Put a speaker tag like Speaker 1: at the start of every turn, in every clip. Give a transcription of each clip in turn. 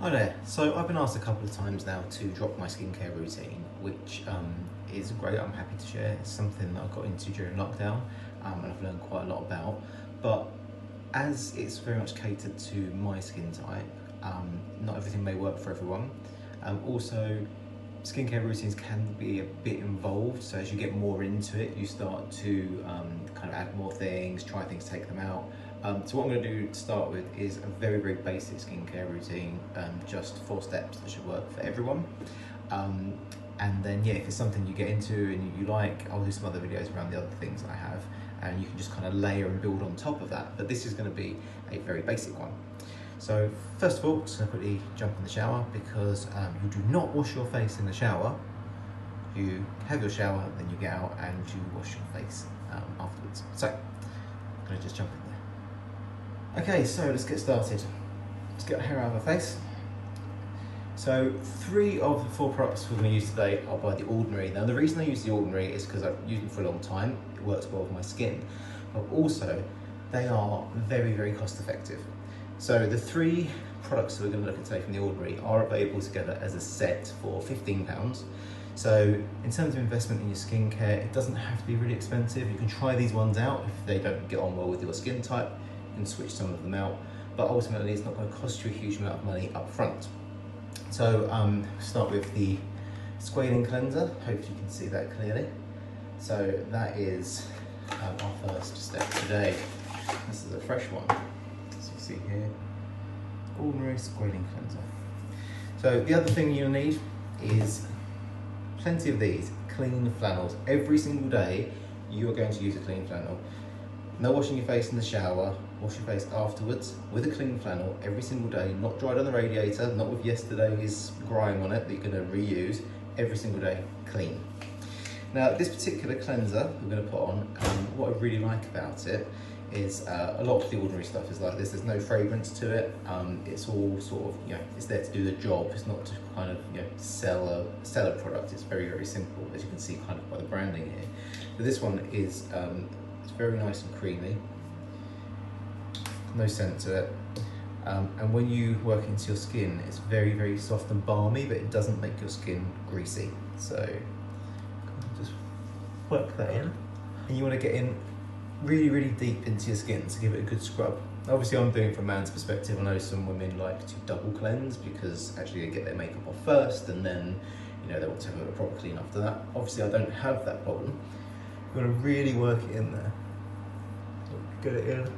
Speaker 1: Hi there. So I've been asked a couple of times now to drop my skincare routine, which is great. I'm happy to share. It's something that I got into during lockdown and I've learned quite a lot about. But as it's very much catered to my skin type, not everything may work for everyone. Also, skincare routines can be a bit involved. So as you get more into it, you start to kind of add more things, try things, take them out. So what I'm going to do to start with is a very, very basic skincare routine, just 4 steps that should work for everyone. And then, yeah, if it's something you get into and you like, I'll do some other videos around the other things I have, and you can just kind of layer and build on top of that. But this is going to be a very basic one. So first of all, just going to quickly jump in the shower, because you do not wash your face in the shower. You have your shower, then you get out and you wash your face afterwards. So I'm going to just jump in there. Okay, so let's get started. Let's get the hair out of our face. So 3 of the 4 products we're going to use today are by The Ordinary. Now the reason I use The Ordinary is because I've used them for a long time. It works well with my skin, but also they are very, very cost effective. So the 3 products that we're going to look at today from The Ordinary are available together as a set for £15. So in terms of investment in your skincare, it doesn't have to be really expensive. You can try these ones out. If they don't get on well with your skin type, you can switch some of them out. But ultimately, it's not going to cost you a huge amount of money up front. So start with the Squalane Cleanser. Hopefully you can see that clearly. So that is our first step today. This is a fresh one. As you see here, Ordinary Squalane Cleanser. So the other thing you'll need is plenty of these clean flannels. Every single day you are going to use a clean flannel. No washing your face in the shower, wash your face afterwards with a clean flannel every single day, not dried on the radiator, not with yesterday's grime on it that you're going to reuse. Every single day, clean. Now this particular cleanser we're going to put on, what I really like about it is a lot of The Ordinary stuff is like this. There's no fragrance to it. It's all sort of, it's there to do the job. It's not to kind of, sell a product. It's very, very simple, as you can see kind of by the branding here. But this one is it's very nice and creamy. No scent to it. And when you work into your skin, it's very, very soft and balmy, but it doesn't make your skin greasy. So just work that in. And you want to get in really, really deep into your skin to give it a good scrub. Obviously I'm doing it from a man's perspective. I know some women like to double cleanse because actually they get their makeup off first and then they want to have a proper clean after that. Obviously I don't have that problem. You want to really work it in there. Get it in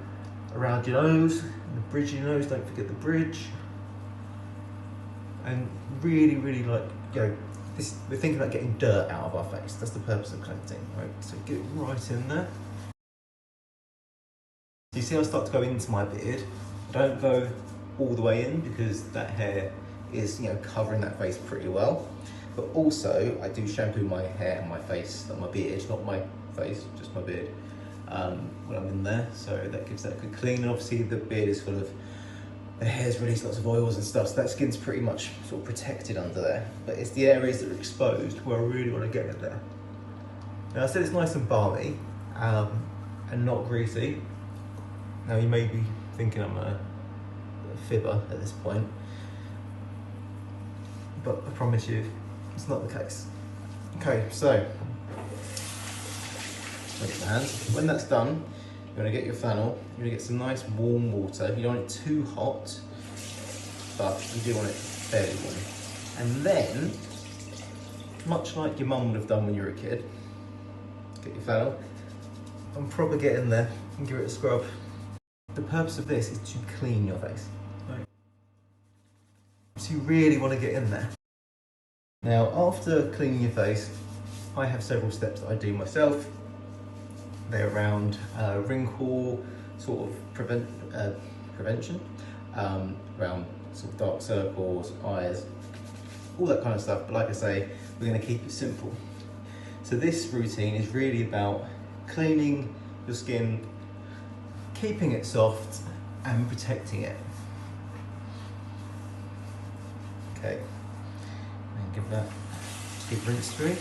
Speaker 1: around your nose, the bridge of your nose, don't forget the bridge. And really, really we're thinking about getting dirt out of our face. That's the purpose of cleansing, right? So get it right in there. So you see I start to go into my beard. I don't go all the way in because that hair is covering that face pretty well. But also I do shampoo my hair and my face, not my beard, not my face, just my beard, when I'm in there. So that gives that a good clean. And obviously the beard is full of, the hair's released lots of oils and stuff, so that skin's pretty much sort of protected under there. But it's the areas that are exposed where I really want to get in there. Now I said it's nice and balmy and not greasy. Now you may be thinking I'm a fibber at this point, but I promise you it's not the case. Okay, so take the hands. When that's done, you're going to get your flannel. You're going to get some nice warm water. You don't want it too hot, but you do want it fairly warm. And then, much like your mum would have done when you were a kid, get your flannel and proper get in there and give it a scrub. The purpose of this is to clean your face. Right. So you really want to get in there. Now, after cleaning your face, I have several steps that I do myself. They're around wrinkle sort of prevention, around sort of dark circles, eyes, all that kind of stuff. But like I say, we're going to keep it simple. So this routine is really about cleaning your skin, keeping it soft and protecting it. Okay, and give that a good rinse through.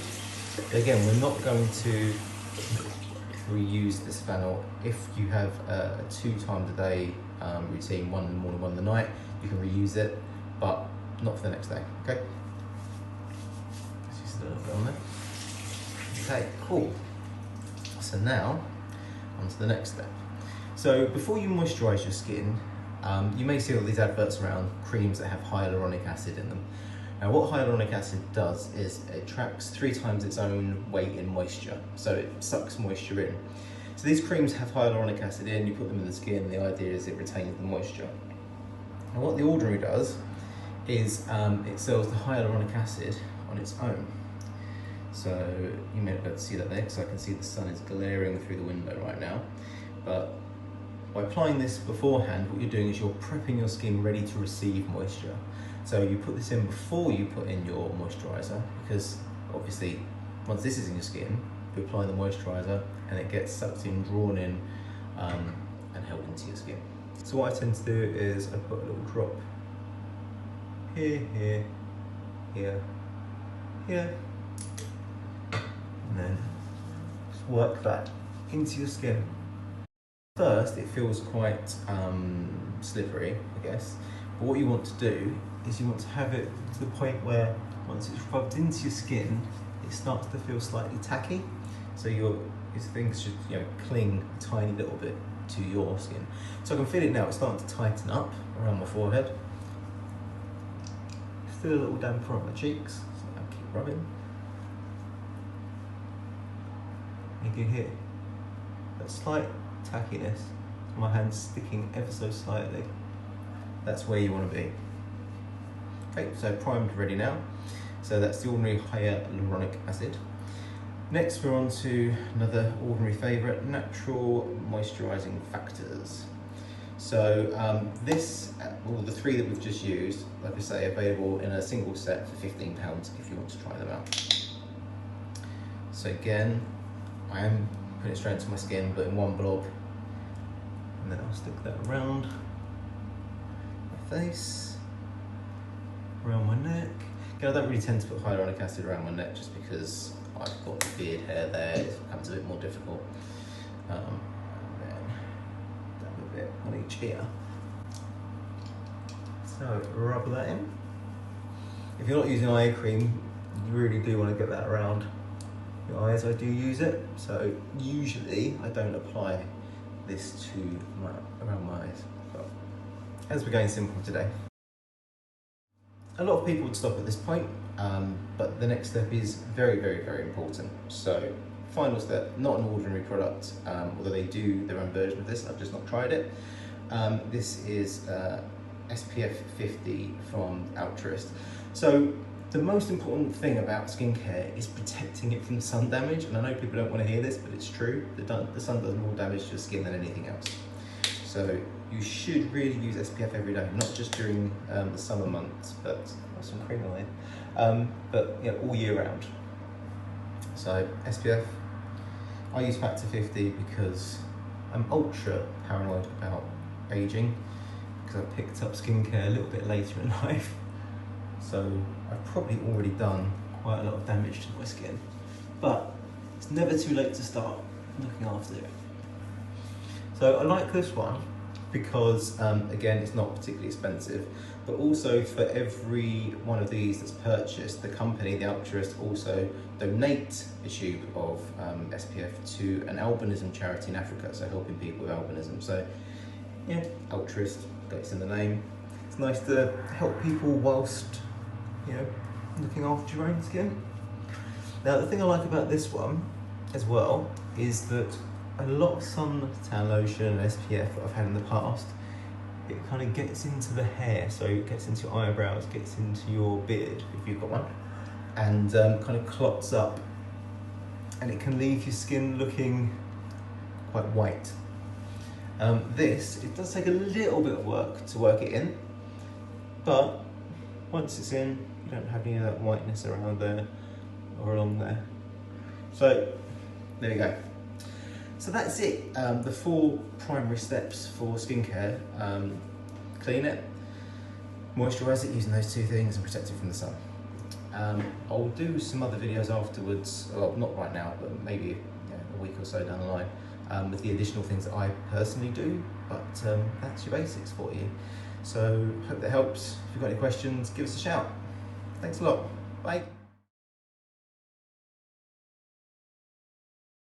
Speaker 1: Again, we're not going to reuse this flannel. If you have a 2 times a day routine, one in the morning, one in the night, you can reuse it. But not for the next day, okay? Just a little bit on there. Okay, cool. So now, on to the next step. So before you moisturise your skin, you may see all these adverts around creams that have hyaluronic acid in them. Now what hyaluronic acid does is it traps 3 times its own weight in moisture, so it sucks moisture in. So these creams have hyaluronic acid in, you put them in the skin, and the idea is it retains the moisture. And what The Ordinary does is it sells the hyaluronic acid on its own. So you may not be able to see that there because I can see the sun is glaring through the window right now. But by applying this beforehand, what you're doing is you're prepping your skin ready to receive moisture. So you put this in before you put in your moisturiser, because obviously once this is in your skin, you apply the moisturiser and it gets sucked in, drawn in, and held into your skin. So what I tend to do is I put a little drop here, here, here, here, and then just work that into your skin. First, it feels quite slippery, I guess, but what you want to do is you want to have it to the point where once it's rubbed into your skin, it starts to feel slightly tacky, so these things should cling a tiny little bit to your skin. So I can feel it now, it's starting to tighten up around my forehead. Still a little damper on my cheeks, so I'll keep rubbing. You can hear that slight tackiness, my hand's sticking ever so slightly. That's where you want to be. Okay, so primed, ready now. So that's The Ordinary hyaluronic acid. Next we're on to another Ordinary favourite, natural moisturising factors. So all the 3 that we've just used, like I say, available in a single set for £15 if you want to try them out. So again, I am putting it straight into my skin, but in one blob, and then I'll stick that around my face, around my neck. Again, I don't really tend to put hyaluronic acid around my neck just because I've got beard hair there, it becomes a bit more difficult. And then dab a bit on each ear. So rub that in. If you're not using eye cream, you really do want to get that around your eyes. I do use it, so usually I don't apply this around my eyes, but as we're going simple today. A lot of people would stop at this point, but the next step is very, very, very important. So final step, not an Ordinary product, although they do their own version of this, I've just not tried it. This is SPF 50 from Altruist. So the most important thing about skincare is protecting it from sun damage, and I know people don't want to hear this, but it's true. The sun does more damage to your skin than anything else. So you should really use SPF every day, not just during the summer months, but some cream on it, but all year round. So SPF, I use factor 50 because I'm ultra paranoid about aging, because I picked up skincare a little bit later in life. So I've probably already done quite a lot of damage to my skin, but it's never too late to start looking after it. So I like this one because, again, it's not particularly expensive, but also for every one of these that's purchased, the company, the Altruist, also donate a tube of SPF to an albinism charity in Africa, so helping people with albinism. So yeah, Altruist, it's in the name. It's nice to help people whilst looking after your own skin. Now the thing I like about this one as well is that a lot of suntan lotion and SPF that I've had in the past, it kind of gets into the hair, so it gets into your eyebrows, gets into your beard if you've got one, and kind of clots up, and it can leave your skin looking quite white. It does take a little bit of work to work it in, but once it's in, you don't have any of that whiteness around there or along there. So there you go. So that's it, the 4 primary steps for skincare. Clean it, moisturise it using those 2 things, and protect it from the sun. I'll do some other videos afterwards, well, not right now, but maybe a week or so down the line, with the additional things that I personally do, but that's your basics for you. So hope that helps. If you've got any questions, give us a shout. Thanks a lot. Bye.